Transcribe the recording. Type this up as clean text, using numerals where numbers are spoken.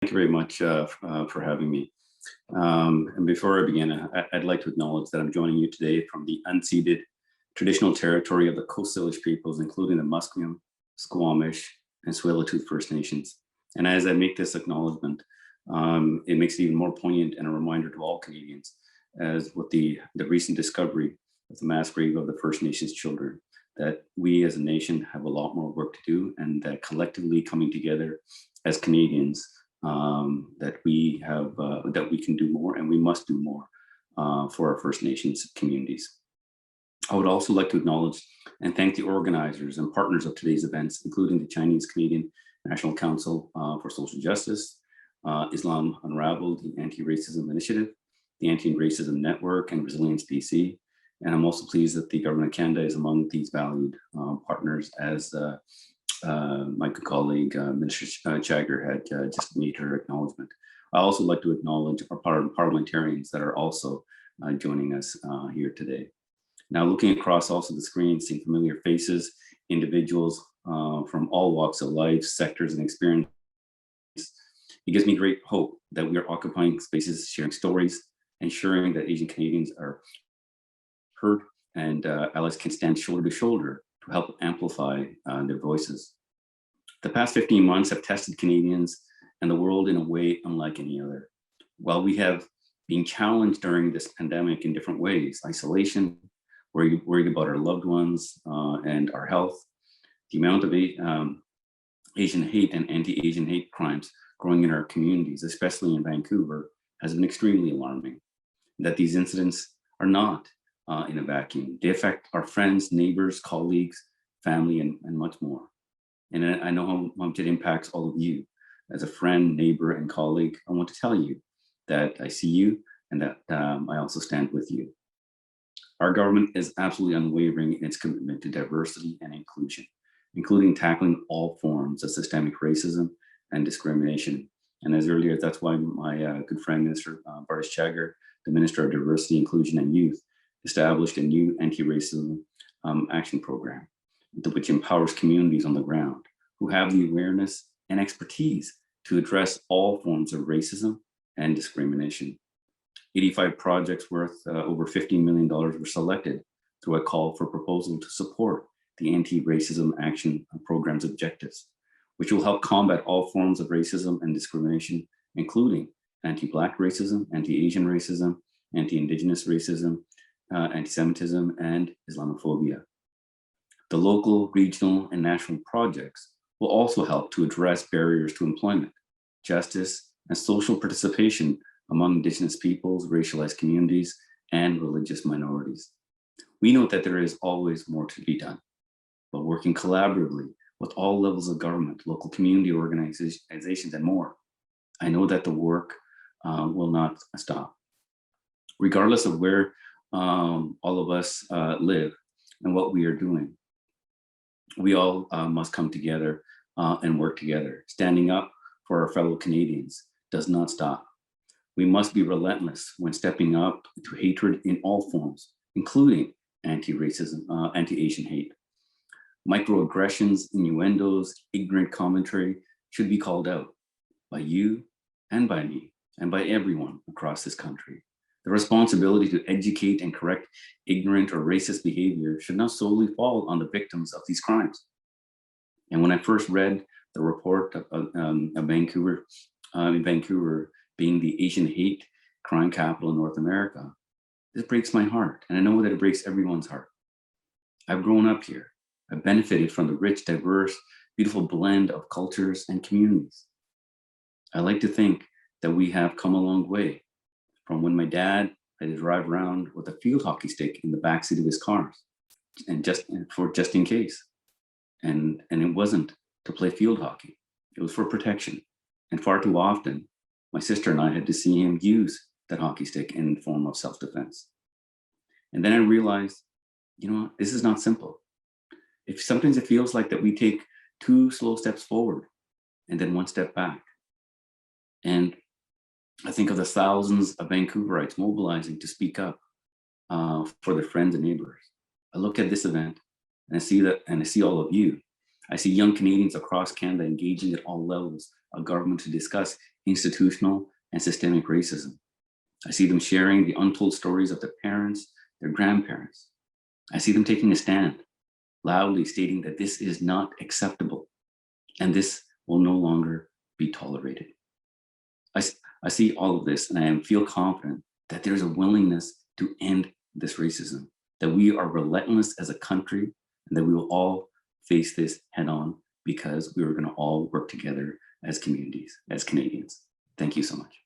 Thank you very much for having me. And before I begin, I'd like to acknowledge that I'm joining you today from the unceded traditional territory of the Coast Salish peoples, including the Musqueam, Squamish, and Tsleil-Waututh First Nations. And as I make this acknowledgement, it makes it even more poignant and a reminder to all Canadians as with the recent discovery of the mass grave of the First Nations children, that we as a nation have a lot more work to do, and that collectively coming together as Canadians, that we can do more, and we must do more for our First Nations communities. I would also like to acknowledge and thank the organizers and partners of today's events, including the Chinese Canadian National Council for Social Justice, Islam Unravelled Anti-Racism Initiative, the Anti-Racism Network, and Resilience BC. And I'm also pleased that the Government of Canada is among these valued partners, as my good colleague, Minister Chagger, had just made her acknowledgement. I also like to acknowledge our parliamentarians that are also joining us here today. Now, looking across also the screen, seeing familiar faces, individuals from all walks of life, sectors, and experiences, it gives me great hope that we are occupying spaces, sharing stories, ensuring that Asian Canadians are heard, and allies can stand shoulder to shoulder to help amplify their voices. The past 15 months have tested Canadians and the world in a way unlike any other. While we have been challenged during this pandemic in different ways, isolation, worried about our loved ones and our health, the amount of Asian hate and anti-Asian hate crimes growing in our communities, especially in Vancouver, has been extremely alarming. That these incidents are not in a vacuum. They affect our friends, neighbors, colleagues, family, and much more. And I know how much it impacts all of you. As a friend, neighbor, and colleague, I want to tell you that I see you and that I also stand with you. Our government is absolutely unwavering in its commitment to diversity and inclusion, including tackling all forms of systemic racism and discrimination. And as earlier, that's why my good friend, Minister Bart Chagger, the Minister of Diversity, Inclusion, and Youth, established a new anti-racism action program, which empowers communities on the ground who have the awareness and expertise to address all forms of racism and discrimination. 85 projects worth over $15 million were selected through a call for proposal to support the anti-racism action program's objectives, which will help combat all forms of racism and discrimination, including anti-Black racism, anti-Asian racism, anti-Indigenous racism, anti-Semitism, and Islamophobia. The local, regional, and national projects will also help to address barriers to employment, justice, and social participation among Indigenous peoples, racialized communities, and religious minorities. We know that there is always more to be done, but working collaboratively with all levels of government, local community organizations, and more, I know that the work will not stop. Regardless of where all of us live and what we are doing, we all must come together and work together. Standing up for our fellow Canadians does not stop. We must be relentless when stepping up to hatred in all forms, including anti-racism, anti-Asian hate. Microaggressions, innuendos, ignorant commentary should be called out by you and by me and by everyone across this country. The responsibility to educate and correct ignorant or racist behavior should not solely fall on the victims of these crimes. And when I first read the report of Vancouver being the Asian hate crime capital in North America, this breaks my heart. And I know that it breaks everyone's heart. I've grown up here. I've benefited from the rich, diverse, beautiful blend of cultures and communities. I like to think that we have come a long way from when my dad had to drive around with a field hockey stick in the backseat of his car, and just in case. And it wasn't to play field hockey. It was for protection. And far too often, my sister and I had to see him use that hockey stick in the form of self-defense. And then I realized, this is not simple. Sometimes it feels like that we take 2 slow steps forward and then 1 step back. And I think of the thousands of Vancouverites mobilizing to speak up for their friends and neighbors. I look at this event and I see all of you. I see young Canadians across Canada engaging at all levels of government to discuss institutional, and systemic racism. I see them sharing the untold stories of their parents, their grandparents. I see them taking a stand, loudly stating that this is not acceptable and this will no longer be tolerated. I see all of this and I feel confident that there's a willingness to end this racism, that we are relentless as a country, and that we will all face this head on because we are going to all work together as communities, as Canadians. Thank you so much.